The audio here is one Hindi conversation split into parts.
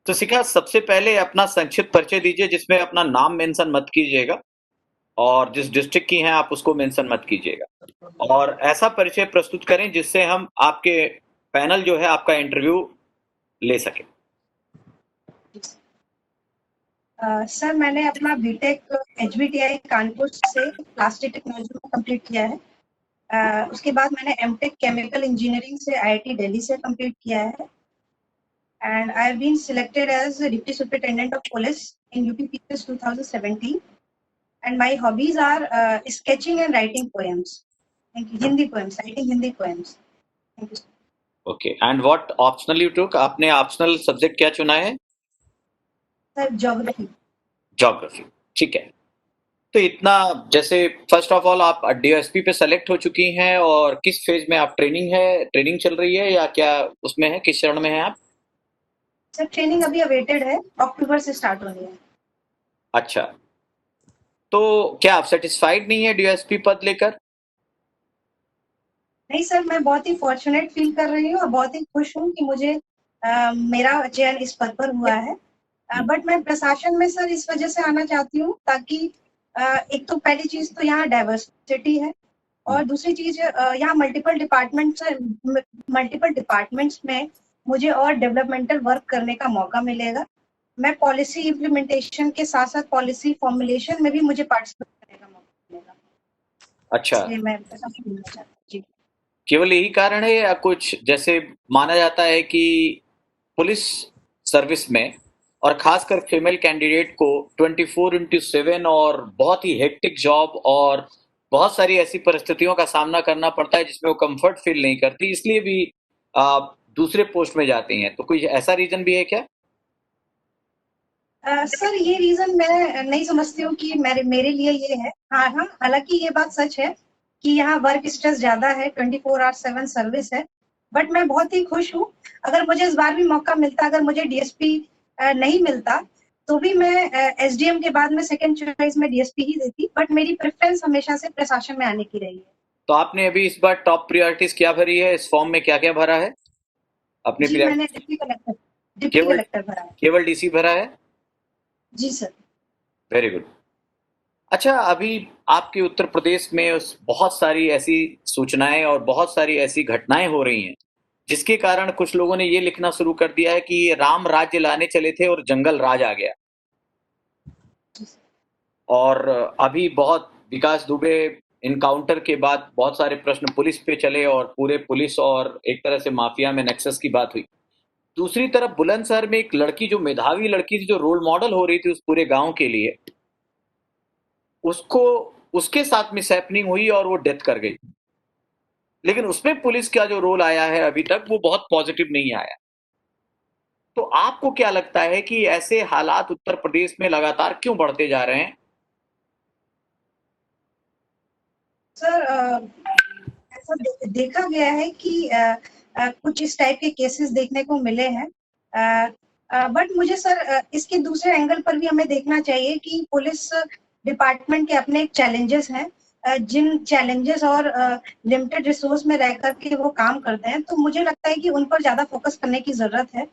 तो शिखा, सबसे पहले अपना संक्षिप्त परिचय दीजिए, जिसमें अपना नाम मेंशन मत कीजिएगा और जिस डिस्ट्रिक्ट की हैं आप उसको मेंशन मत कीजिएगा। और ऐसा परिचय प्रस्तुत करें जिससे हम आपके पैनल जो है आपका इंटरव्यू ले सके। सर, मैंने अपना बीटेक एचबीटीआई कानपुर से प्लास्टिक टेक्नोलॉजी में कंप्लीट किया है। उसके बाद मैंने एमटेक केमिकल इंजीनियरिंग से आईआईटी दिल्ली से कंप्लीट किया है। And I have been selected as deputy superintendent of police in UP PCS 2017। And my hobbies are sketching and writing poems. Thank you. Hindi poems, writing Hindi poems. Thank you. Okay, and what optional you took? आपने ऑप्शनल सब्जेक्ट क्या चुना है? Sir, geography. ज्योग्राफी, ठीक है। तो इतना, जैसे फर्स्ट ऑफ ऑल आप डीएसपी पे सेलेक्ट हो चुकी हैं, और किस फेज में आप ट्रेनिंग चल रही है या क्या उसमें है, किस चरण में है आप? सर, ट्रेनिंग अभी अवेटेड है, अक्टूबर से स्टार्ट होनी है। अच्छा, तो क्या आप सेटिस्फाइड नहीं है डीएसपी पद लेकर? नहीं सर, मैं बहुत ही फॉर्चुनेट फील कर रही हूँ और बहुत ही खुश हूँ कि मुझे मेरा चयन इस पद पर हुआ है। बट मैं प्रशासन में सर इस वजह से आना चाहती हूँ ताकि एक तो पहली चीज तो यहाँ डाइवर्सिटी है, और दूसरी चीज यहाँ मल्टीपल डिपार्टमेंट्स में मुझे और डेवलपमेंटल वर्क करने का मौका मिलेगा। मैं पॉलिसी इम्प्लीमेंटेशन के साथ साथ पॉलिसी फॉर्मुलेशन में भी मुझे पार्टिसिपेट करने का मौका मिलेगा। अच्छा, इसलिए मैं प्रशासन में चाहती हूँ। जी। केवल यही कारण है या कुछ, जैसे माना जाता है कि पुलिस सर्विस में और खासकर फीमेल कैंडिडेट को 24/7 और बहुत ही हेक्टिक जॉब और बहुत सारी ऐसी परिस्थितियों का सामना करना पड़ता है जिसमें वो कंफर्ट फील नहीं करती, इसलिए भी आप दूसरे पोस्ट में जाती हैं, तो कोई ऐसा रीजन भी है क्या? सर, ये रीजन मैं नहीं समझती हूँ कि मेरे लिए ये है। हाँ हाँ, हालांकि ये बात सच है कि यहाँ वर्क स्ट्रेस ज्यादा है, 24/7 सर्विस है। बट मैं बहुत ही खुश हूँ। अगर मुझे इस बार भी मौका मिलता, अगर मुझे डीएसपी नहीं मिलता, तो भी मैं एसडीएम के बाद में सेकंड चॉइस में डीएसपी ही देती। बट मेरी प्रेफरेंस हमेशा से प्रशासन में आने की रही है। तो आपने अभी इस बार टॉप प्रायोरिटीज क्या भरी है, इस फॉर्म में क्या क्या भरा है अपनी जी, मैंने प्रायोरिटी? डिप्टी केवल कलेक्टर भरा है। केवल डीसी भरा है? जी सर। Very good. अच्छा, अभी आपके उत्तर प्रदेश में बहुत सारी ऐसी सूचनाएं और बहुत सारी ऐसी घटनाएं हो रही हैं जिसके कारण कुछ लोगों ने ये लिखना शुरू कर दिया है कि राम राज्य लाने चले थे और जंगल राज आ गया। और अभी बहुत विकास दुबे इनकाउंटर के बाद बहुत सारे प्रश्न पुलिस पे चले और पूरे पुलिस और एक तरह से माफिया में नेक्सस की बात हुई। दूसरी तरफ बुलंदशहर में एक लड़की, जो मेधावी लड़की थी, जो रोल मॉडल हो रही थी उस पूरे गांव के लिए, उसको उसके साथ मिसहैपनिंग हुई और वो डेथ कर गई। लेकिन उसमें पुलिस का जो रोल आया है अभी तक वो बहुत पॉजिटिव नहीं आया। तो आपको क्या लगता है कि ऐसे हालात उत्तर प्रदेश में लगातार क्यों बढ़ते जा रहे हैं? सर, ऐसा देखा गया है कि कुछ इस टाइप के केसेस देखने को मिले हैं। बट मुझे सर इसके दूसरे एंगल पर भी हमें देखना चाहिए कि पुलिस डिपार्टमेंट के अपने चैलेंजेस हैं। जिन चैलेंजेस और लिमिटेड रिसोर्स में रह करके वो काम करते हैं, तो मुझे लगता है कि उन पर ज्यादा फोकस करने की जरूरत है।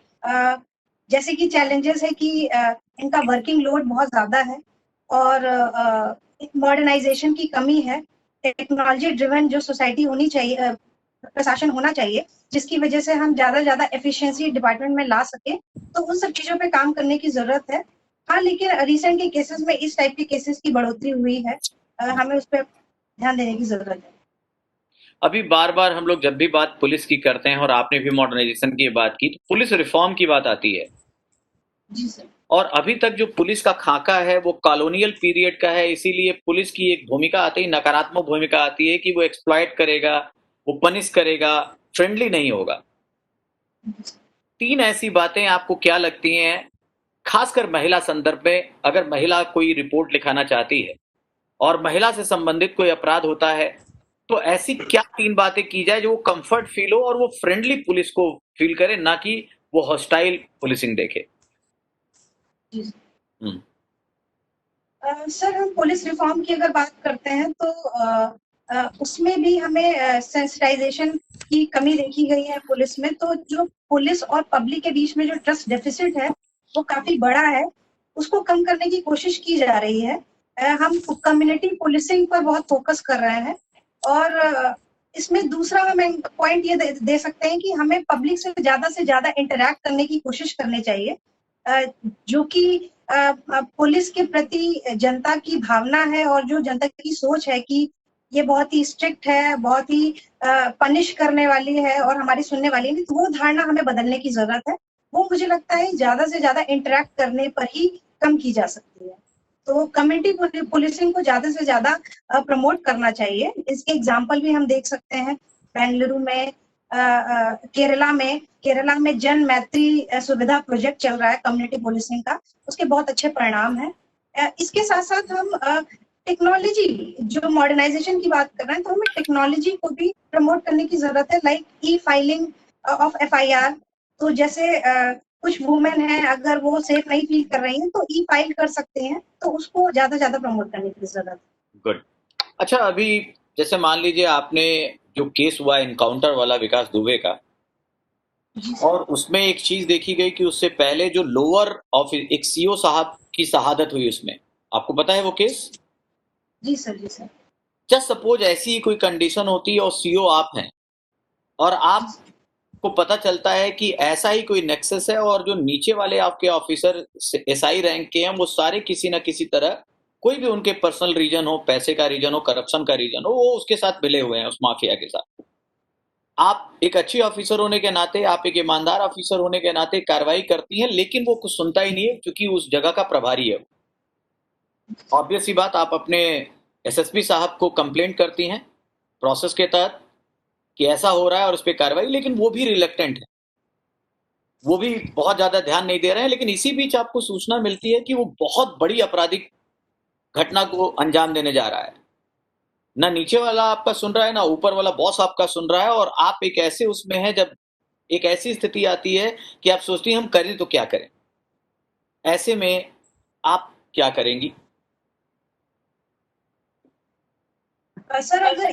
जैसे कि चैलेंजेस है कि इनका वर्किंग लोड बहुत ज्यादा है, और मॉडर्नाइजेशन की कमी है। टेक्नोलॉजी ड्रिवन जो सोसाइटी होनी चाहिए, प्रशासन होना चाहिए, जिसकी वजह से हम ज्यादा एफिशिएंसी डिपार्टमेंट में ला सके, तो उन सब चीजों पे काम करने की जरूरत है। हाँ, लेकिन रिसेंट के केसेस में इस टाइप के केसेस की बढ़ोतरी हुई है। हमें उस पर ध्यान देने की जरूरत है। अभी बार बार हम लोग जब भी बात पुलिस की करते हैं, और आपने भी मॉडर्नाइजेशन की बात की, तो पुलिस रिफॉर्म की बात आती है। जी सर। और अभी तक जो पुलिस का खाका है वो कॉलोनियल पीरियड का है, इसीलिए पुलिस की एक भूमिका आती है, नकारात्मक भूमिका आती है कि वो एक्सप्लॉइट करेगा, वो पनिश करेगा, फ्रेंडली नहीं होगा। तीन ऐसी बातें आपको क्या लगती हैं, खासकर महिला संदर्भ में, अगर महिला कोई रिपोर्ट लिखाना चाहती है और महिला से संबंधित कोई अपराध होता है, तो ऐसी क्या तीन बातें की जाए जो वो कंफर्ट फील हो और वो फ्रेंडली पुलिस को फील करे, ना कि वो हॉस्टाइल पुलिसिंग देखे? जी सर। हम्म। सर, हम पुलिस रिफॉर्म की अगर बात करते हैं तो उसमें भी हमें सेंसिटाइजेशन की कमी देखी गई है पुलिस में। तो जो पुलिस और पब्लिक के बीच में जो ट्रस्ट डेफिसिट है, वो काफी बड़ा है, उसको कम करने की कोशिश की जा रही है। हम कम्युनिटी पुलिसिंग पर बहुत फोकस कर रहे हैं और इसमें दूसरा हम पॉइंट ये दे सकते हैं कि हमें पब्लिक से ज्यादा इंटरैक्ट करने की कोशिश करनी चाहिए, जो कि पुलिस के प्रति जनता की भावना है और जो जनता की सोच है कि ये बहुत ही स्ट्रिक्ट है, बहुत ही पनिश करने वाली है और हमारी सुनने वाली नहीं, तो वो धारणा हमें बदलने की जरूरत है। वो मुझे लगता है ज्यादा से ज्यादा इंटरैक्ट करने पर ही कम की जा सकती है। तो कम्युनिटी पुलिसिंग को ज्यादा से ज्यादा प्रमोट करना चाहिए। इसके एग्जाम्पल भी हम देख सकते हैं बेंगलुरु में, केरला में जन मैत्री सुविधा प्रोजेक्ट चल रहा है कम्युनिटी पुलिसिंग का, उसके बहुत अच्छे परिणाम हैं। इसके साथ साथ हम टेक्नोलॉजी, जो मॉडर्नाइजेशन की बात कर रहे हैं, तो हमें टेक्नोलॉजी को भी प्रमोट करने की जरूरत है, like E filing of FIR। तो जैसे कुछ वुमेन है, अगर वो सेफ नहीं फील कर रही हैं तो ई फाइल कर सकते हैं, तो उसको ज्यादा से ज्यादा प्रमोट करने की जरूरत है। गुड। अच्छा, अभी जैसे मान लीजिए आपने जो केस हुआ इनकाउंटर वाला विकास दुबे का, और उसमें एक चीज देखी गई कि उससे पहले जो लोअर ऑफिस एक CO साहब की शहादत हुई उसमें, आपको पता है वो केस? जी सर, जी सर। जस्ट सपोज ऐसी ही कोई कंडीशन होती है और CO आप हैं और आपको पता चलता है कि ऐसा ही कोई नेक्सस है और जो नीचे वाले आपके ऑफिसर SI रैंक के हैं वो सारे किसी ना किसी तरह, कोई भी उनके पर्सनल रीजन हो, पैसे का रीजन हो, करप्शन का रीजन हो, वो उसके साथ मिले हुए हैं, उस माफिया के साथ। आप एक अच्छी ऑफिसर होने के नाते, आप एक ईमानदार ऑफिसर होने के नाते कार्रवाई करती हैं, लेकिन वो कुछ सुनता ही नहीं है क्योंकि उस जगह का प्रभारी है। ऑब्वियस सी बात, आप अपने SSP साहब को कंप्लेंट करती हैं प्रोसेस के तहत कि ऐसा हो रहा है और उस पर कार्रवाई, लेकिन वो भी रिलेक्टेंट है, वो भी बहुत ज्यादा ध्यान नहीं दे रहे हैं। लेकिन इसी बीच आपको सूचना मिलती है कि वो बहुत बड़ी आपराधिक घटना को अंजाम देने जा रहा है। ना नीचे वाला आपका सुन रहा है, ना ऊपर वाला बॉस आपका सुन रहा है, और आप एक ऐसे उसमें है, जब एक ऐसी स्थिति आती है कि आप सोचती हैं हम करें तो क्या करें। ऐसे में आप क्या करेंगी? सर, अगर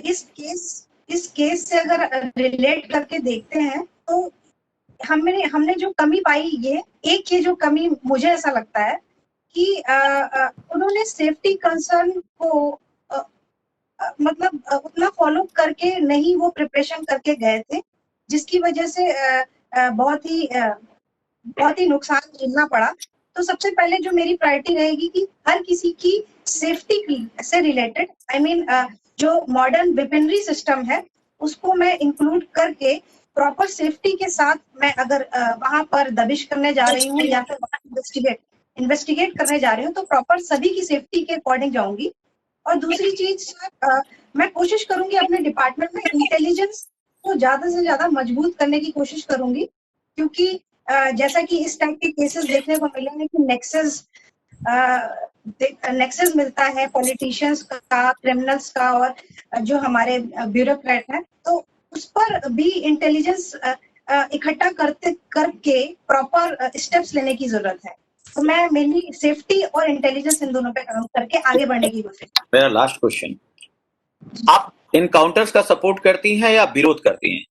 इस केस से अगर रिलेट करके देखते हैं तो हमने जो कमी पाई, ये जो कमी मुझे ऐसा लगता है कि उन्होंने सेफ्टी कंसर्न को मतलब उतना फॉलो करके नहीं वो प्रिपरेशन करके गए थे, जिसकी वजह से बहुत ही नुकसान झेलना पड़ा। तो सबसे पहले जो मेरी प्रायोरिटी रहेगी कि हर किसी की सेफ्टी की से रिलेटेड, आई मीन जो मॉडर्न वेपनरी सिस्टम है उसको मैं इंक्लूड करके प्रॉपर सेफ्टी के साथ मैं अगर वहां पर दबिश करने जा रही हूँ या फिर इन्वेस्टिगेट करने जा रही हूँ, तो प्रॉपर सभी की सेफ्टी के अकॉर्डिंग जाऊंगी। और दूसरी चीज, मैं कोशिश करूंगी अपने डिपार्टमेंट में इंटेलिजेंस को ज्यादा से ज्यादा मजबूत करने की कोशिश करूंगी, क्योंकि जैसा कि इस टाइप के केसेस देखने को मिले हैं कि नेक्सस मिलता है पॉलिटिशियंस का, क्रिमिनल्स का और जो हमारे ब्यूरोक्रेट हैं, तो उस पर भी इंटेलिजेंस इकट्ठा करके प्रॉपर स्टेप्स लेने की जरूरत है। तो मैं मेनली सेफ्टी और इंटेलिजेंस इन दोनों पे काम करके आगे बढ़ने की कोशिश। मेरा लास्ट क्वेश्चन, आप इनकाउंटर्स का सपोर्ट करती हैं या विरोध करती हैं?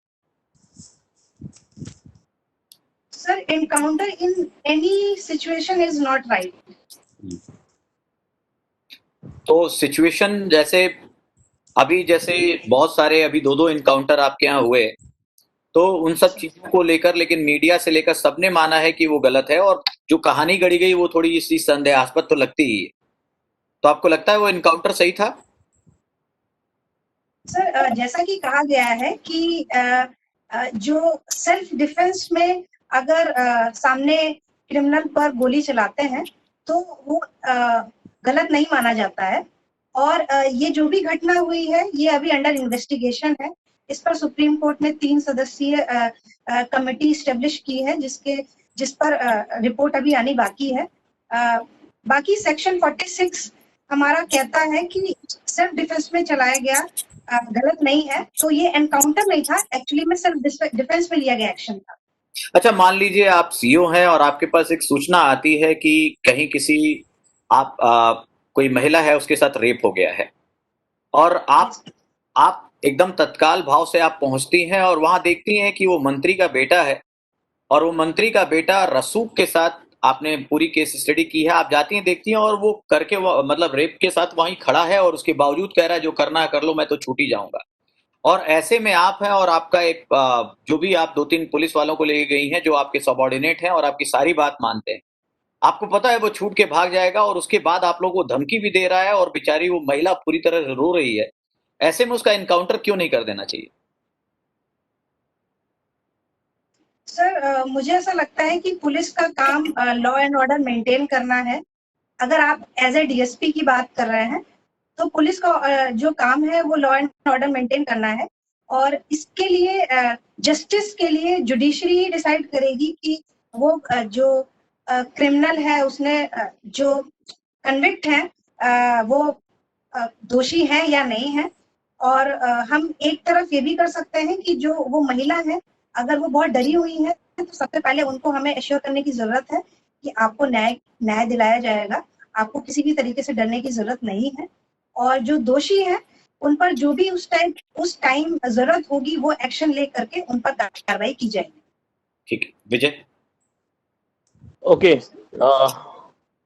Sir, encounter in any situation is not right. तो सिचुएशन जैसे जैसे बहुत सारे अभी 2-2 इनकाउंटर आपके यहाँ हुए, तो उन सब चीजों को लेकर, लेकिन मीडिया से लेकर सबने माना है कि वो गलत है, और जो कहानी गढ़ी गई वो थोड़ी इसी संदेहास्पद तो लगती ही है। तो आपको लगता है वो इनकाउंटर सही था? सर, जैसा कि कहा गया है कि जो सेल्फ डिफेंस में अगर सामने क्रिमिनल पर गोली चलाते हैं तो वो गलत नहीं माना जाता है। और ये जो भी घटना हुई है ये अभी अंडर इन्वेस्टिगेशन है। इस पर सुप्रीम कोर्ट ने 3 सदस्यीय कमेटी स्टेब्लिश की है, जिस पर रिपोर्ट अभी आनी बाकी है। बाकी सेक्शन 46 हमारा कहता है कि सेल्फ डिफेंस में चलाया गया गलत नहीं है, तो ये एनकाउंटर नहीं था, एक्चुअली में सेल्फ डिफेंस में लिया गया एक्शन था। अच्छा, मान लीजिए आप CO हैं और आपके पास एक सूचना आती है कि कहीं किसी कोई महिला है, उसके साथ रेप हो गया है, और आप एकदम तत्काल भाव से आप पहुंचती हैं और वहां देखती हैं कि वो मंत्री का बेटा है, और वो मंत्री का बेटा रसूख के साथ आपने पूरी केस स्टडी की है, आप जाती हैं देखती हैं और वो करके मतलब रेप के साथ वहीं खड़ा है और उसके बावजूद कह रहा है जो करना है कर लो, मैं तो छूट ही जाऊंगा। और ऐसे में आप हैं और आपका एक जो भी आप 2-3 पुलिस वालों को लेके गई हैं जो आपके सबॉर्डिनेट हैं और आपकी सारी बात मानते हैं, आपको पता है वो छूट के भाग जाएगा और उसके बाद आप लोगों को धमकी भी दे रहा है और बेचारी वो महिला पूरी तरह से रो रही है। ऐसे में उसका एनकाउंटर क्यों नहीं कर देना चाहिए? सर मुझे ऐसा लगता है कि पुलिस का काम लॉ एंड ऑर्डर मेंटेन करना है। अगर आप एज ए डीएसपी की बात कर रहे हैं तो पुलिस का जो काम है वो लॉ एंड ऑर्डर मेंटेन करना है, और इसके लिए जस्टिस के लिए जुडिशरी डिसाइड करेगी कि वो जो क्रिमिनल है उसने जो कन्विक्ट है वो दोषी है या नहीं है। और हम एक तरफ ये भी कर सकते हैं कि जो वो महिला है अगर वो बहुत डरी हुई है तो सबसे पहले उनको हमें एश्योर करने की जरूरत है कि आपको न्याय न्याय दिलाया जाएगा, आपको किसी भी तरीके से डरने की जरूरत नहीं है। और जो दोषी है उन पर जो भी उस टाइम जरूरत होगी वो एक्शन ले करके उन पर कार्रवाई की जाएगी। ठीक है, विजय। Okay,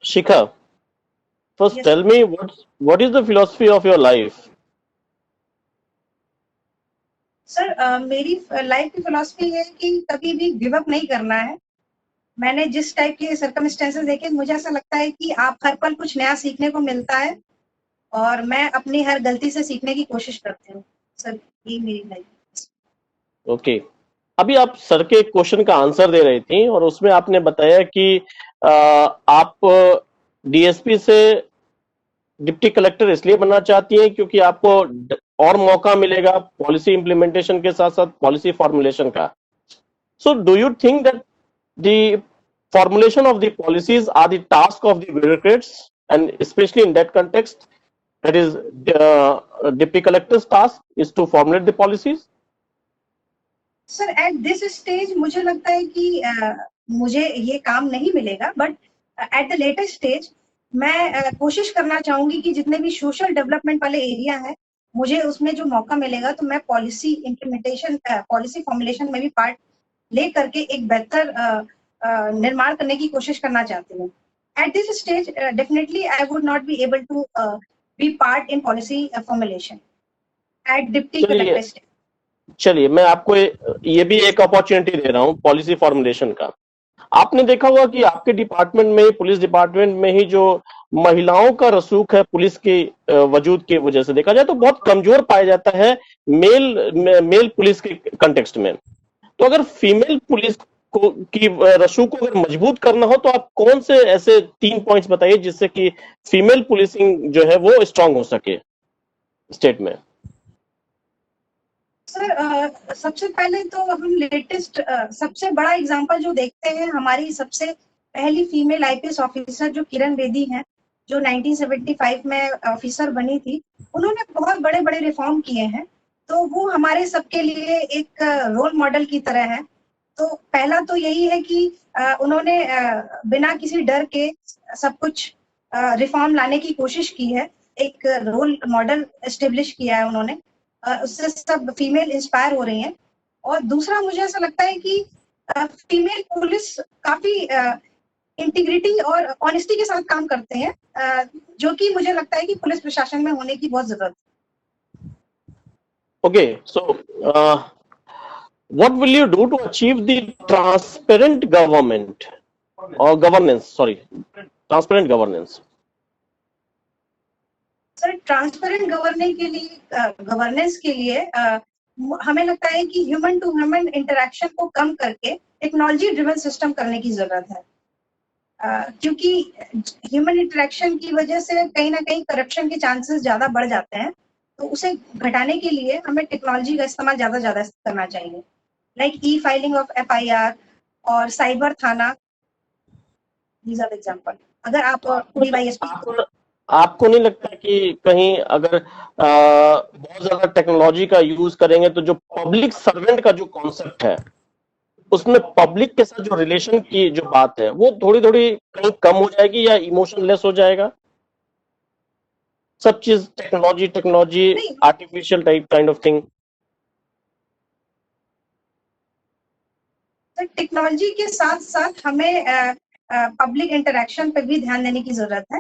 Shikha, first Yes, tell me what is the philosophy of your life? Sir मेरी लाइफ की फिलॉसफी है कि कभी भी गिव अप नहीं करना है। मैंने जिस टाइप के सर्कमस्टेंसेस देखे मुझे ऐसा लगता है कि आप हर पल कुछ नया सीखने को मिलता है, और मैं अपनी हर गलती से सीखने की कोशिश करती हूँ। सर ये मेरी लाइफ। Okay, अभी आप सर के क्वेश्चन का आंसर दे रही थी और उसमें आपने बताया कि आप डीएसपी से डिप्टी कलेक्टर इसलिए बनना चाहती हैं क्योंकि आपको और मौका मिलेगा पॉलिसी इंप्लीमेंटेशन के साथ साथ पॉलिसी फॉर्मुलेशन का। So do you think that the formulation of the policies are the task of the bureaucrats, and especially in that context, that is deputy collector's task is to formulate the policies? Sir eight this stage मुझे लगता है कि मुझे ये काम नहीं मिलेगा, but at the later stage मैं कोशिश करना चाहूंगी कि जितने भी सोशल डेवलपमेंट वाले एरिया है मुझे उसमें जो मौका मिलेगा तो मैं पॉलिसी इम्प्लीमेंटेशन पॉलिसी फॉर्मुलेशन में भी पार्ट ले करके एक बेहतर निर्माण करने की कोशिश करना चाहती हूँ। At this stage definitely I would not be able to be part in policy formulation at deputy collector stage. चलिए मैं आपको ये भी एक अपॉर्चुनिटी दे रहा हूं पॉलिसी फॉर्मुलेशन का। आपने देखा होगा कि आपके डिपार्टमेंट में, पुलिस डिपार्टमेंट में ही जो महिलाओं का रसूख है पुलिस के वजूद की वजह से देखा जाए तो बहुत कमजोर पाया जाता है मेल पुलिस के कंटेक्स्ट में। तो अगर फीमेल पुलिस को की रसूख को अगर मजबूत करना हो तो आप कौन से ऐसे 3 पॉइंट्स बताइए जिससे कि फीमेल पुलिसिंग जो है वो स्ट्रांग हो सके स्टेट में। सर सबसे पहले तो हम लेटेस्ट सबसे बड़ा एग्जांपल जो देखते हैं हमारी सबसे पहली फीमेल आईपीएस ऑफिसर जो किरण बेदी हैं, जो 1975 में ऑफिसर बनी थी, उन्होंने बहुत बड़े बड़े रिफॉर्म किए हैं, तो वो हमारे सबके लिए एक रोल मॉडल की तरह है। तो पहला तो यही है कि उन्होंने बिना किसी डर के सब कुछ रिफॉर्म लाने की कोशिश की है, एक रोल मॉडल एस्टेब्लिश किया है उन्होंने, उससे सब फीमेल इंस्पायर हो रही हैं। और दूसरा मुझे ऐसा लगता है कि फीमेल पुलिस काफी इंटीग्रिटी और ऑनेस्टी के साथ काम करते हैं, जो कि मुझे लगता है कि पुलिस प्रशासन में होने की बहुत जरूरत है। Okay, so what will you do to achieve the transparent government or governance, sorry, transparent governance? Sir transparent governance के लिए हमें लगता है कि ह्यूमन टू ह्यूमन इंटरेक्शन को कम करके टेक्नोलॉजी ड्रिवन सिस्टम करने की जरूरत है, क्योंकि ह्यूमन इंटरेक्शन की वजह से कहीं ना कहीं करप्शन के चांसेस ज्यादा बढ़ जाते हैं। तो उसे घटाने के लिए हमें टेक्नोलॉजी का इस्तेमाल ज्यादा करना चाहिए, like E filing of FIR और साइबर थाना, दीज आर एग्जांपल। अगर आप डीवाईएसपी आपको नहीं लगता कि कहीं अगर बहुत ज्यादा टेक्नोलॉजी का यूज करेंगे तो जो पब्लिक सर्वेंट का जो कॉन्सेप्ट है उसमें पब्लिक के साथ जो रिलेशन की जो बात है वो थोड़ी थोड़ी कहीं कम हो जाएगी या इमोशनलेस हो जाएगा? सब चीज technology artificial type kind of thing. Technology के साथ साथ हमें पब्लिक इंटरेक्शन पे भी ध्यान देने की जरूरत है।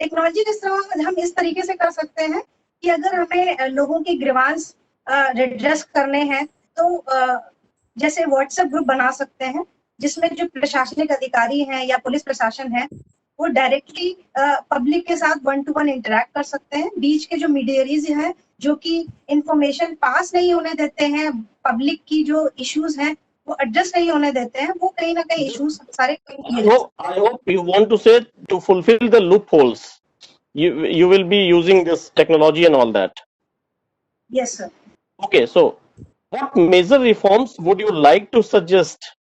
टेक्नोलॉजी का इस्तेमाल हम इस तरीके से कर सकते हैं कि अगर हमें लोगों के ग्रीवांस रिड्रेस करने हैं तो जैसे व्हाट्सएप ग्रुप बना सकते हैं जिसमें जो प्रशासनिक अधिकारी हैं या पुलिस प्रशासन है वो डायरेक्टली पब्लिक के साथ 1-to-1 इंटरेक्ट कर सकते हैं। बीच के जो मीडिएटर्स हैं जो कि इंफॉर्मेशन पास नहीं होने देते हैं, पब्लिक की जो इश्यूज हैं वो एड्रेस नहीं होने देते हैं, वो कहीं ना कहीं इश्यूज सारे कम किए जा सकते I hope you want to say to fulfill the loopholes. You will be using this technology and all that. हैं। Yes sir. Okay, so what major reforms would you like to suggest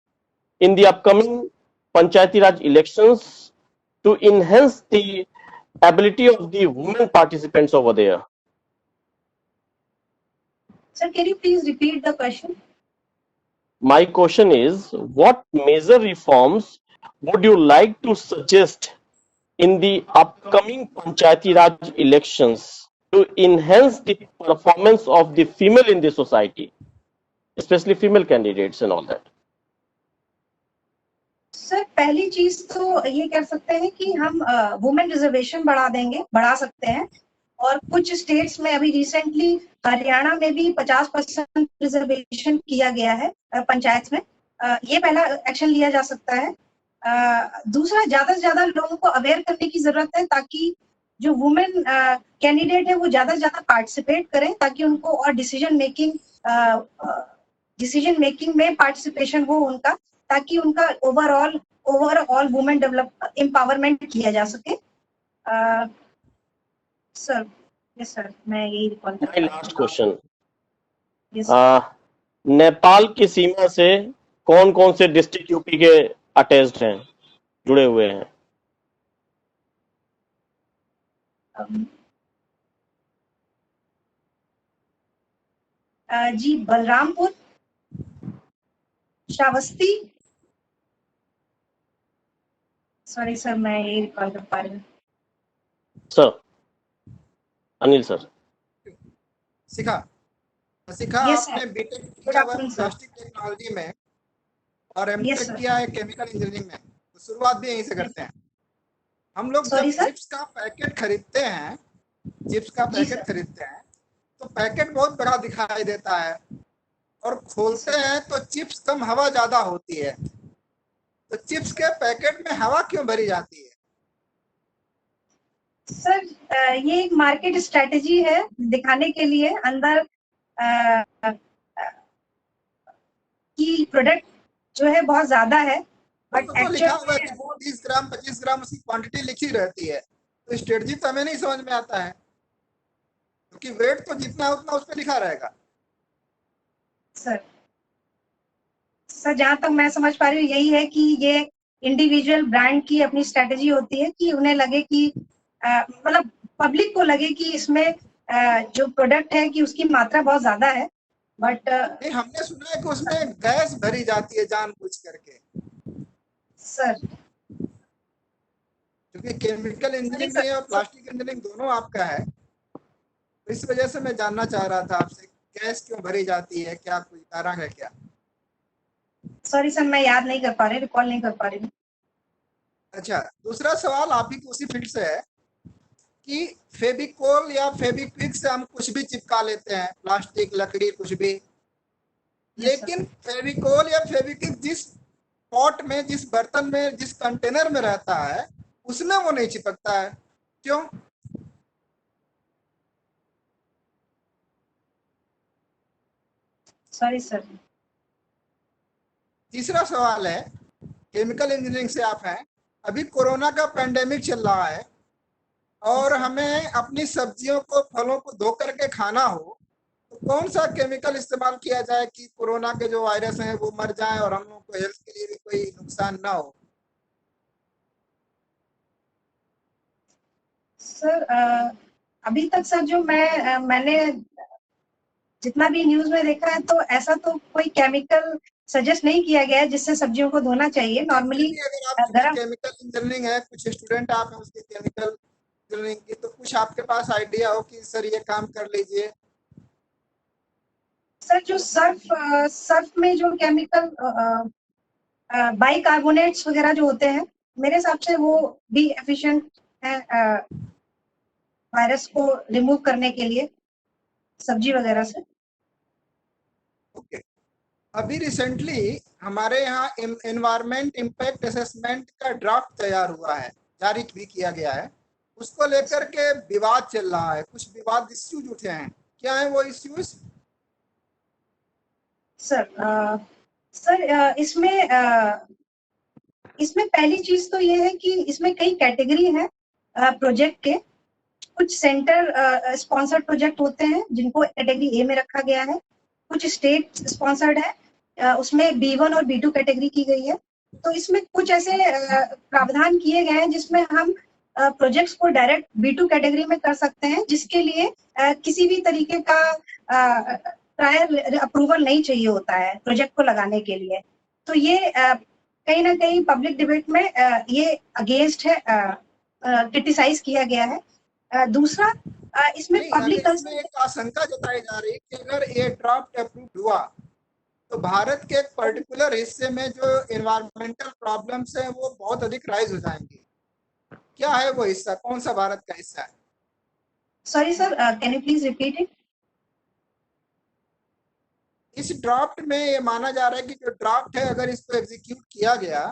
in the upcoming Panchayati Raj elections to enhance the ability of the women participants over there? Sir, can you please repeat the question? My question is, what major reforms would you like to suggest in the upcoming Panchayati Raj elections to enhance the performance of the female in the society, especially female candidates and all that? Sir पहली चीज तो ये कर सकते हैं कि हम वुमेन रिजर्वेशन बढ़ा सकते हैं और कुछ स्टेट्स में अभी रिसेंटली हरियाणा में भी 50% रिजर्वेशन किया गया है पंचायत में। ये पहला एक्शन लिया जा सकता है। दूसरा, ज्यादा से ज्यादा लोगों को अवेयर करने की जरूरत है ताकि जो वुमेन कैंडिडेट है वो ज्यादा से ज्यादा पार्टिसिपेट करें ताकि उनको और डिसीजन मेकिंग में पार्टिसिपेशन हो उनका, ताकि उनका ओवरऑल वुमेन डेवलप एम्पावरमेंट किया जा सके। सर यस सर, मैं यही रिकॉल कर My last question. Yes. Nepal की सीमा से कौन कौन से डिस्ट्रिक्ट यूपी के अटैच्ड हैं, जुड़े हुए हैं? जी, बलरामपुर, श्रावस्ती। सॉरी सर, मैं यही रिकॉल कर पा रही हूँ। Sir Anil sir. Shikha Yes, sir. आपने बीटेक Good किया हुआ afternoon, sir. प्लास्टिक टेक्नोलॉजी में और Yes, एमटेक sir. किया है केमिकल इंजीनियरिंग में, तो शुरुआत भी यहीं से करते हैं हम लोग। Sorry, जब sir? चिप्स का पैकेट खरीदते हैं, चिप्स का जी, पैकेट sir. खरीदते हैं तो पैकेट बहुत बड़ा दिखाई देता है और खोलते हैं तो चिप्स कम हवा ज्यादा होती है। तो चिप्स के पैकेट में हवा क्यों भरी जाती है? सर ये एक मार्केट स्ट्रेटेजी है दिखाने के लिए अंदर की प्रोडक्ट जो है बहुत ज्यादा है, बट तो लिखा हुआ है कि एक्चुअल 30 ग्राम 25 ग्राम उसकी क्वांटिटी लिखी रहती है, तो स्ट्रेटजी तो हमें नहीं समझ में आता है क्योंकि वेट तो जितना है उतना उस पर लिखा रहेगा। सर जहां तक मैं समझ पा रही हूँ यही है कि ये इंडिविजुअल ब्रांड की अपनी स्ट्रेटेजी होती है कि उन्हें लगे कि मतलब पब्लिक को लगे कि इसमें जो प्रोडक्ट है कि उसकी मात्रा बहुत ज्यादा है, बट नहीं, हमने सुना है कि उसमें गैस भरी जाती है जानबूझ करके। सर क्योंकि केमिकल इंजीनियरिंग और प्लास्टिक इंजीनियरिंग दोनों आपका है, तो इस वजह से मैं जानना चाह रहा था आपसे गैस क्यों भरी जाती है, क्या कोई कारण है क्या? सॉरी सर, मैं याद नहीं कर पा रही, रिकॉल नहीं कर पा रही हूँ। अच्छा, दूसरा सवाल आप ही की उसी फील्ड से है कि फेविकोल या फेविक्विक से हम कुछ भी चिपका लेते हैं, प्लास्टिक, लकड़ी, कुछ भी, लेकिन फेविकोल या फेविक्विक जिस पॉट में, जिस बर्तन में, जिस कंटेनर में रहता है उसमें वो नहीं चिपकता है, क्यों? Sorry sir. तीसरा सवाल है, केमिकल इंजीनियरिंग से आप हैं, अभी कोरोना का पेंडेमिक चल रहा है और हमें अपनी सब्जियों को, फलों को धो करके खाना हो, तो कौन सा केमिकल इस्तेमाल किया जाए कि कोरोना के जो वायरस हैं वो मर जाएं और हम लोग को हेल्थ के लिए भी कोई नुकसान ना हो? सर अभी तक सर जो मैंने जितना भी न्यूज में देखा है तो ऐसा तो कोई केमिकल सजेस्ट नहीं किया गया है जिससे सब्जियों को धोना चाहिए। नॉर्मली अगर आप गरम केमिकल इंजीनियरिंग है, कुछ स्टूडेंट आप हैं उसके केमिकल इंजीनियरिंग की, तो कुछ आपके पास आइडिया हो कि सर ये काम कर लीजिए। सर जो सर्फ में जो केमिकल बाइकार्बोनेट्स वगैरह जो होते हैं मेरे हिसाब से वो भी एफिशिएंट है वायरस को रिमूव करने के लिए सब्जी वगैरह से। ओके, अभी रिसेंटली हमारे यहाँ एनवायरमेंट इम्पैक्ट असेसमेंट का ड्राफ्ट तैयार हुआ है, जारी भी किया गया है। उसको लेकर के विवाद चल रहा है, कुछ विवाद इश्यूज उठे हैं, क्या है वो इश्यूज? सर इसमें पहली चीज तो ये है कि इसमें कई कैटेगरी है प्रोजेक्ट के। कुछ सेंटर स्पॉन्सर्ड प्रोजेक्ट होते हैं जिनको कैटेगरी ए में रखा गया है, कुछ स्टेट स्पॉन्सर्ड है, उसमें B1 और B2 कैटेगरी की गई है। तो इसमें कुछ ऐसे प्रावधान किए गए हैं जिसमें हम प्रोजेक्ट्स को डायरेक्ट B2 कैटेगरी में कर सकते हैं, जिसके लिए किसी भी तरीके का प्रायर अप्रूवल नहीं चाहिए होता है प्रोजेक्ट को लगाने के लिए। तो ये कहीं ना कहीं पब्लिक डिबेट में ये अगेंस्ट है, क्रिटिसाइज किया गया है। दूसरा इसमें पब्लिक इसमें एक आशंका जताई जा रही है कि अगर ये ड्राफ्ट अप्रूव हुआ तो भारत के एक पर्टिकुलर हिस्से में जो एनवायरमेंटल प्रॉब्लम्स हैं वो बहुत अधिक राइज हो जाएंगी। क्या है वो हिस्सा, कौन सा भारत का हिस्सा है? Sorry sir, can you please repeat it? इस ड्राफ्ट में ये माना जा रहा है कि जो ड्राफ्ट है अगर इसको एग्जीक्यूट किया गया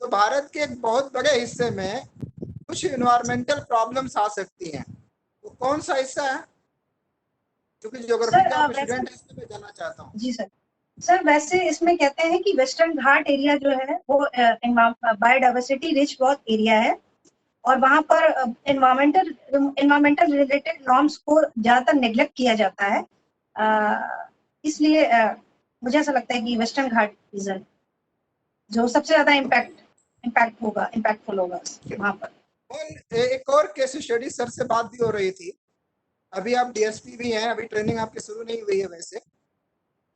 तो भारत के एक बहुत बड़े हिस्से में कुछ एनवायरमेंटल प्रॉब्लम्स आ सकती हैं। तो कौन सा हिस्सा है? क्योंकि ज्योग्राफी का स्टूडेंट है इसलिए मैं जानना चाहता हूँ। जी सर, वैसे इसमें कहते हैं कि वेस्टर्न घाट एरिया जो है वो बायोडाइवर्सिटी रिच बहुत एरिया है और वहाँ पर एनवायरमेंटल रिलेटेड नॉर्म्स को ज्यादातर नेग्लेक्ट किया जाता है। इसलिए मुझे ऐसा लगता है कि वेस्टर्न घाट रीजन जो सबसे ज्यादा इम्पैक्टफुल होगा वहाँ पर। एक और केस स्टडी सर से बात भी हो रही थी, अभी आप डीएसपी भी हैं, अभी ट्रेनिंग आपकी शुरू नहीं हुई है वैसे,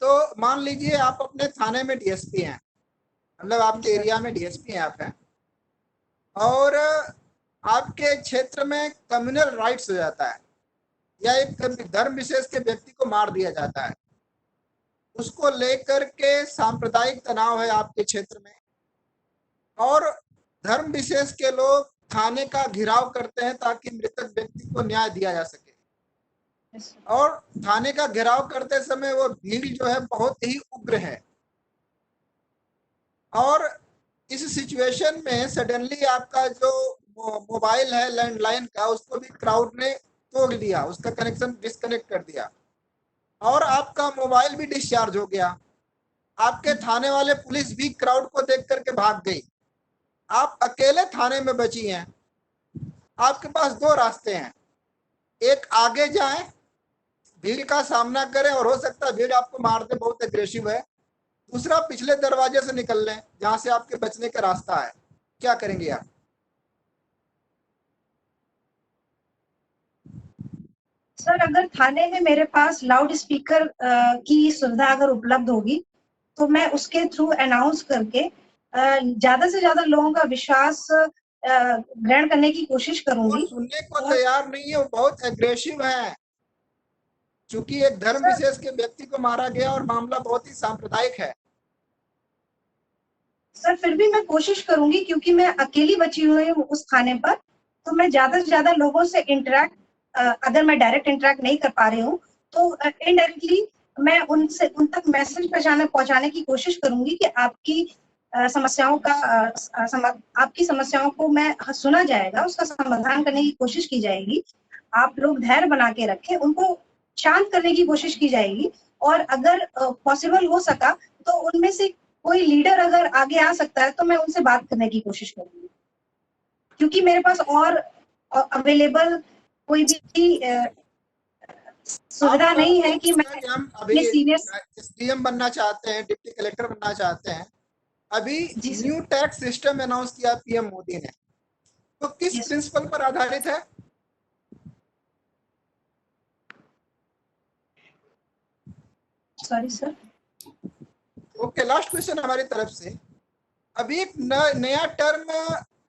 तो मान लीजिए आप अपने थाने में डीएसपी हैं, मतलब आपके एरिया में डीएसपी हैं आप हैं, और आपके क्षेत्र में कम्युनल राइट्स हो जाता है या एक धर्म विशेष के व्यक्ति को मार दिया जाता है, उसको लेकर के सांप्रदायिक तनाव है आपके क्षेत्र में और धर्म विशेष के लोग थाने का घेराव करते हैं ताकि मृतक व्यक्ति को न्याय दिया जा सके। और थाने का घेराव करते समय वो भीड़ जो है बहुत ही उग्र है और इस सिचुएशन में सडनली आपका जो मोबाइल है लैंडलाइन का उसको भी क्राउड ने तोड़ दिया, उसका कनेक्शन डिस्कनेक्ट कर दिया और आपका मोबाइल भी डिस्चार्ज हो गया। आपके थाने वाले पुलिस भी क्राउड को देख करके भाग गई, आप अकेले थाने में बची हैं। आपके पास दो रास्ते हैं, एक आगे जाएं, भीड़ का सामना करें और हो सकता है भीड़ आपको मार दे, बहुत एग्रेसिव है। दूसरा पिछले दरवाजे से निकल लें जहां से आपके बचने का रास्ता है। क्या करेंगे आप? सर अगर थाने में मेरे पास लाउड स्पीकर की सुविधा अगर उपलब्ध होगी तो मैं उसके थ्रू अनाउंस करके ज्यादा से ज्यादा लोगों का विश्वास ग्रहण करने की कोशिश करूंगी। वो सुनने को तैयार नहीं है, वो बहुत एग्रेसिव है, क्योंकि एक धर्म विशेष के व्यक्ति को मारा गया और मामला बहुत ही सांप्रदायिक है। सर फिर भी मैं कोशिश करूंगी क्योंकि मैं अकेली बची हुई हूँ उस थाने पर, तो मैं ज्यादा से ज्यादा लोगों से इंटरेक्ट, अगर मैं डायरेक्ट इंटरेक्ट नहीं कर पा रही हूँ तो इनडायरेक्टली मैं उन तक मैसेज पहुंचाने की कोशिश करूंगी कि आपकी समस्याओं का आपकी समस्याओं को मैं सुना जाएगा, उसका समाधान करने की कोशिश की जाएगी। आप लोग धैर्य बना के रखें, उनको शांत करने की कोशिश की जाएगी और अगर पॉसिबल हो सका तो उनमें से कोई लीडर अगर आगे आ सकता है तो मैं उनसे बात करने की कोशिश करूंगी, क्योंकि मेरे पास और अवेलेबल कोई भी सुविधा नहीं है कि मैं अभी सीनियर एसडीएम बनना चाहते हैं, डिप्टी कलेक्टर बनना चाहते हैं, अभी न्यू टैक्स सिस्टम अनाउंस किया पीएम मोदी ने, तो किस प्रिंसिपल पर आधारित है? Sorry sir. Okay, last question हमारी तरफ से। अभी एक नया टर्म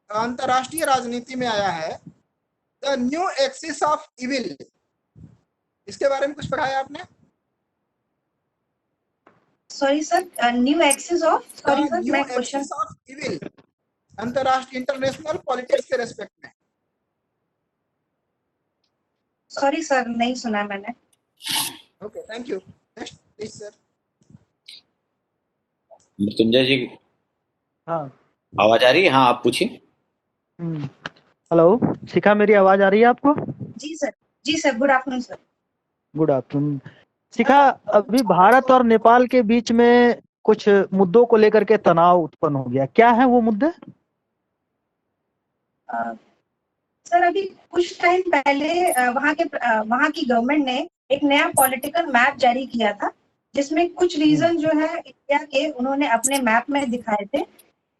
अंतरराष्ट्रीय राजनीति में आया है, the new axis of evil. इसके बारे में कुछ पढ़ा है आपने? Sorry sir, new axis of, sorry sir मैं क्वेश्चन ऑफ इविल, अंतरराष्ट्रीय इंटरनेशनल पॉलिटिक्स के रेस्पेक्ट में? सॉरी सर, नहीं सुना मैंने। Okay, thank you. Next please sir. Mrityunjay ji हाँ। आवाज आ रही है? हाँ, आप पूछिए। हेलो शिखा, मेरी आवाज आ रही है आपको? जी सर, जी sir, good afternoon sir. Good afternoon. Shikha, अभी भारत और नेपाल के बीच में कुछ मुद्दों को लेकर के तनाव उत्पन्न हो गया, क्या है वो मुद्दे? सर अभी कुछ टाइम पहले वहाँ की गवर्नमेंट ने एक नया पॉलिटिकल मैप जारी किया था, जिसमें कुछ रीजन जो है इंडिया के उन्होंने अपने मैप में दिखाए थे,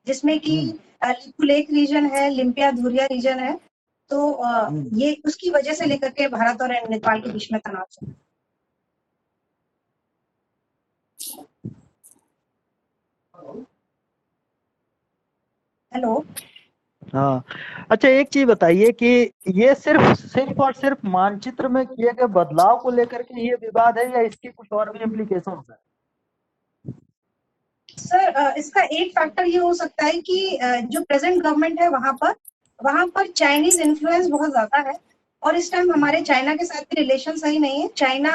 जिसमें कि लिपुलेख रीजन है, लिम्पिया धुरिया रीजन है। तो ये उसकी वजह से लेकर के भारत और नेपाल के बीच में तनाव चल रहा है। हेलो। हाँ, अच्छा एक चीज बताइए कि ये सिर्फ और सिर्फ मानचित्र में किए गए बदलाव को लेकर के ये विवाद है, या इसके कुछ और भी इम्प्लीकेशन है? सर इसका एक फैक्टर ये हो सकता है कि जो प्रेजेंट गवर्नमेंट है वहां पर चाइनीज इन्फ्लुएंस बहुत ज्यादा है, और इस टाइम हमारे चाइना के साथ भी रिलेशन सही नहीं है। चाइना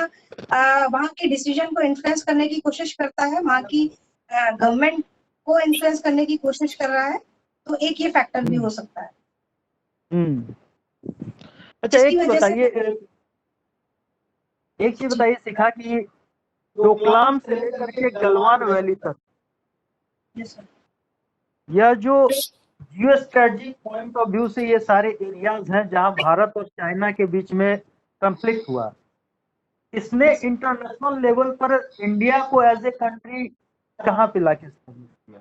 वहां के डिसीजन को इन्फ्लुएंस करने की कोशिश करता है, वहां की गवर्नमेंट को इन्फ्लुएंस करने की कोशिश कर रहा है, तो एक ये फैक्टर भी हो सकता है। अच्छा जिसकी वजह से एक चीज बताइए शिखा कि डोकलाम से लेकर के गलवान वैली तक यस सर, यह जो geo strategic point of view से ये सारे एरियाज हैं जहां भारत और चाइना के बीच में कंफ्लिक्ट हुआ, इसने इंटरनेशनल लेवल पर इंडिया को एज ए कंट्री कहां पे लाके establish किया?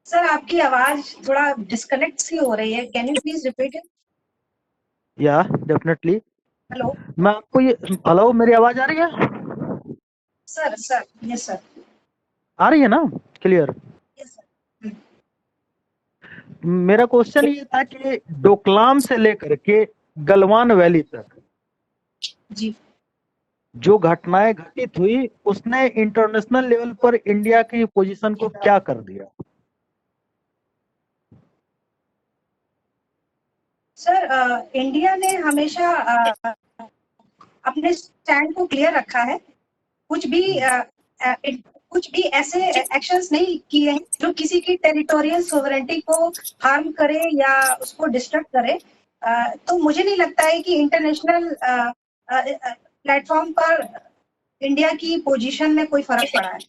सर आपकी आवाज थोड़ा डिस्कनेक्ट सी हो रही है, can you please repeat it? या डेफिनेटली। हेलो मैं आपको ये, हेलो मेरी आवाज आ रही है? सर। सर यस सर, आ रही है ना क्लियर? Yes sir. मेरा क्वेश्चन ये था कि डोकलाम से लेकर के गलवान वैली तक जी जो घटनाएं घटित हुई उसने इंटरनेशनल लेवल पर इंडिया की पोजीशन को क्या कर दिया? सर इंडिया ने हमेशा अपने स्टैंड को क्लियर रखा है। कुछ भी ऐसे एक्शंस नहीं किए हैं जो किसी की टेरिटोरियल सोवरेनिटी को हार्म करे या उसको डिस्टर्ब करे। तो मुझे नहीं लगता है कि इंटरनेशनल प्लेटफॉर्म पर इंडिया की पोजीशन में कोई फर्क पड़ा है।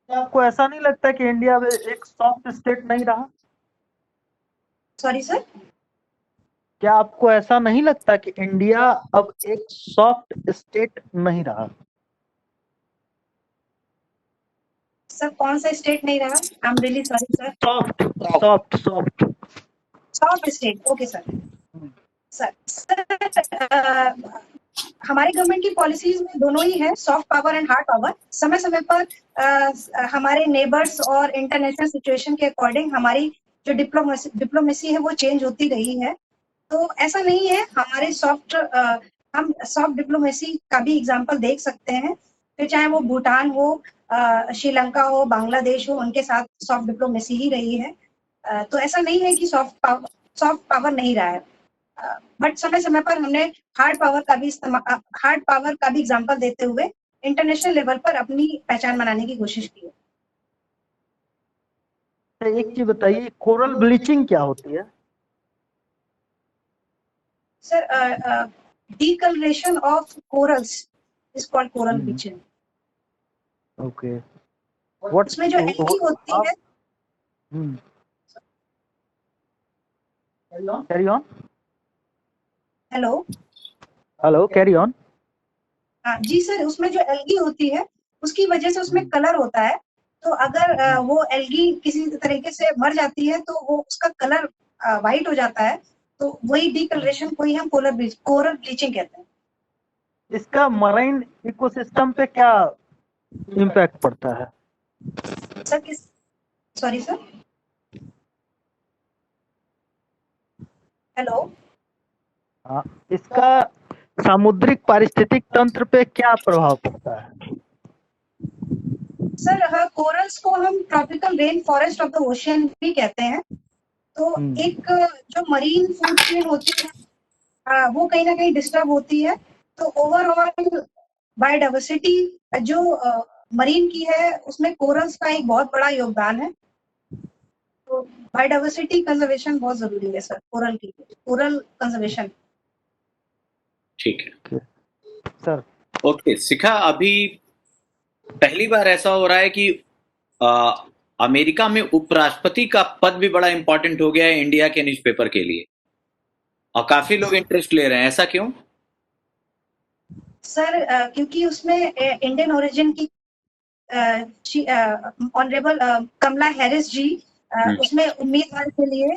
आपको ऐसा नहीं लगता कि इंडिया एक सॉफ्ट स्टेट नहीं रहा? सॉरी सर, क्या आपको ऐसा नहीं लगता कि इंडिया अब एक सॉफ्ट स्टेट नहीं रहा? सर कौन सा स्टेट नहीं रहा? I am really sorry sir. Soft soft soft soft state, okay sir. Sir हमारे गवर्नमेंट की पॉलिसीज में दोनों ही है, soft power and hard power. समय समय पर हमारे नेबर्स और इंटरनेशनल सिचुएशन के अकॉर्डिंग हमारी जो डिप्लोमेसी है वो चेंज होती रही है। तो ऐसा नहीं है, हमारे हम सॉफ्ट डिप्लोमेसी का भी एग्जांपल देख सकते हैं, फिर चाहे वो भूटान हो, श्रीलंका हो, बांग्लादेश हो, उनके साथ सॉफ्ट डिप्लोमेसी ही रही है। तो ऐसा नहीं है कि सॉफ्ट पावर नहीं रहा है, बट समय समय पर हमने हार्ड पावर का भी एग्जांपल देते हुए इंटरनेशनल लेवल पर अपनी पहचान बनाने की कोशिश की है। एक चीज बताइए, कोरल ब्लीचिंग क्या होती है? Sir decoloration of corals is called coral bleaching। Okay, उसमें जो एल्गी होती है, carry on hello hello carry on. हाँ जी सर, उसमें जो एल्गी होती है उसकी वजह से उसमें कलर होता है। तो अगर वो एल्गी किसी तरीके से मर जाती है तो वो उसका कलर वाइट हो जाता है, तो वही डीकलरेशन को ही हम कोरल ब्लीचिंग कहते हैं। इसका मरीन इकोसिस्टम पे क्या इम्पैक्ट पड़ता है? Sir sorry sir, hello. हाँ, इसका सामुद्रिक पारिस्थितिक तंत्र पे क्या प्रभाव पड़ता है? सर हाँ, कोरल्स को हम tropical rain forest of the ocean भी कहते हैं। तो एक जो मरीन फूड चेन होती है वो कहीं ना कहीं डिस्टर्ब होती है। तो ओवरऑल बायोडाइवर्सिटी जो मरीन की है उसमें कोरल्स का एक बहुत बड़ा योगदान है। तो बायोडाइवर्सिटी कंजर्वेशन बहुत जरूरी है सर, कोरल की, कोरल कंजर्वेशन। ठीक है सर ओके शिखा, अभी पहली बार ऐसा हो रहा है कि आ, अमेरिका में उपराष्ट्रपति का पद भी बड़ा इंपॉर्टेंट हो गया है इंडिया के न्यूज़पेपर के लिए, और काफी लोग इंटरेस्ट ले रहे हैं, ऐसा क्यों? सर क्योंकि उसमें इंडियन ओरिजिन की ऑनरेबल कमला हैरिस जी उसमें उम्मीदवार के लिए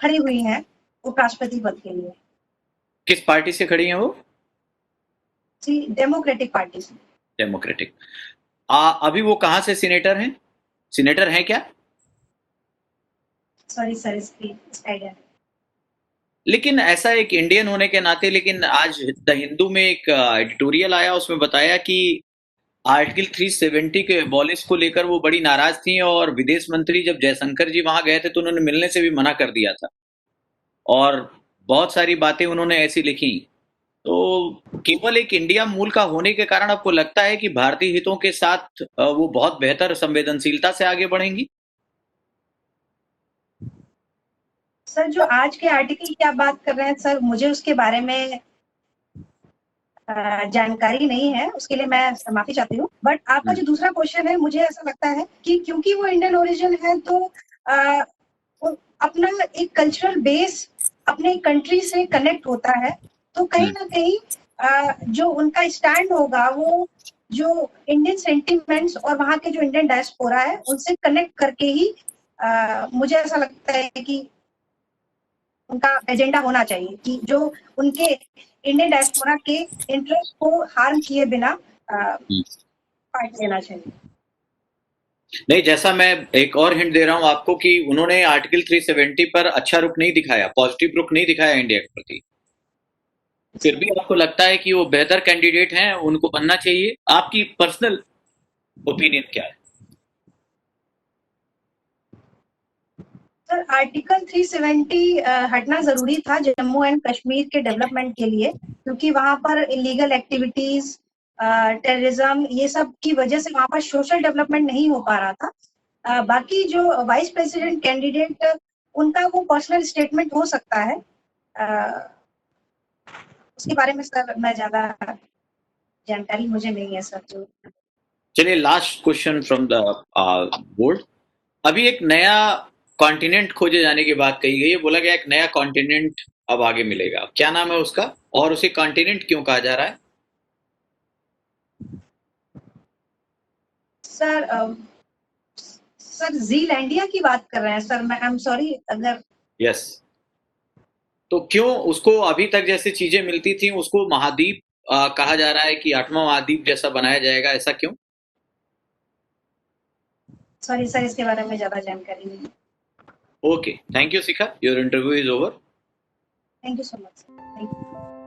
खड़ी हुई हैं उपराष्ट्रपति पद के लिए। किस पार्टी से खड़ी हैं वो? जी, डेमोक्रेटिक पार्टी से। डेमोक्रेटिक। अभी वो कहाँ से सीनेटर हैं? सीनेटर हैं क्या? सॉरी सर, इसका आइडिया नहीं। लेकिन ऐसा एक इंडियन होने के नाते, लेकिन आज द हिंदू में एक एडिटोरियल आया, उसमें बताया कि आर्टिकल 370 के एबॉलिश को लेकर वो बड़ी नाराज थी, और विदेश मंत्री जब जयशंकर जी वहां गए थे तो उन्होंने मिलने से भी मना कर दिया था, और बहुत सारी बातें उन्होंने ऐसी लिखी। तो केवल एक इंडिया मूल का होने के कारण आपको लगता है कि भारतीय हितों के साथ वो बहुत बेहतर संवेदनशीलता से आगे बढ़ेंगी? सर जो आज के आर्टिकल की आप बात कर रहे हैं सर, मुझे उसके बारे में जानकारी नहीं है, उसके लिए मैं माफी चाहती हूँ। बट आपका जो दूसरा क्वेश्चन है, मुझे ऐसा लगता है कि क्योंकि वो इंडियन ओरिजिन है तो वो अपना एक कल्चरल बेस अपने कंट्री से कनेक्ट होता है। तो कहीं ना कहीं जो उनका स्टैंड होगा वो जो इंडियन सेंटिमेंट्स और वहाँ के जो इंडियन डायस्पोरा है उनसे कनेक्ट करके ही मुझे ऐसा लगता है कि उनका एजेंडा होना चाहिए कि जो उनके इंडियन डायस्पोरा के इंटरेस्ट को हार्म किए बिना पार्ट लेना चाहिए। नहीं, जैसा मैं एक और हिंट दे रहा हूं आपको कि उन्होंने आर्टिकल 370 पर अच्छा रुख नहीं दिखाया, पॉजिटिव रुख नहीं दिखाया इंडिया के प्रति। फिर भी आपको लगता है कि वो बेहतर कैंडिडेट हैं, उनको बनना चाहिए? आपकी पर्सनल ओपिनियन क्या है? सर आर्टिकल 370 हटना जरूरी था जम्मू एंड कश्मीर के डेवलपमेंट के लिए, क्योंकि वहां पर इलीगल एक्टिविटीज, टेररिज्म, ये सब की वजह से वहां पर सोशल डेवलपमेंट नहीं हो पा रहा था। बाकी जो वाइस प्रेसिडेंट कैंडिडेट उनका वो पर्सनल स्टेटमेंट हो सकता है, उसके बारे में सर मैं ज्यादा जानकारी मुझे नहीं है सर। जो चलिए, last question from the board. अभी एक नया कॉन्टिनेंट खोजे जाने की बात कही गई है, बोला गया एक नया कॉन्टिनेंट अब आगे मिलेगा, क्या नाम है उसका, और उसे कॉन्टिनेंट क्यों कहा जा रहा है? सर सर जीलैंडिया की बात कर रहे हैं सर, मैं आई एम सॉरी अगर। यस। तो क्यों उसको अभी तक जैसे चीजें मिलती थी उसको महाद्वीप कहा जा रहा है कि 8वां महाद्वीप जैसा बनाया जाएगा, ऐसा क्यों? सॉरी सर, इसके बारे में ज्यादा जानकारी नहीं। Okay, thank you Shikha, your interview is over. Thank you so much. Thank you.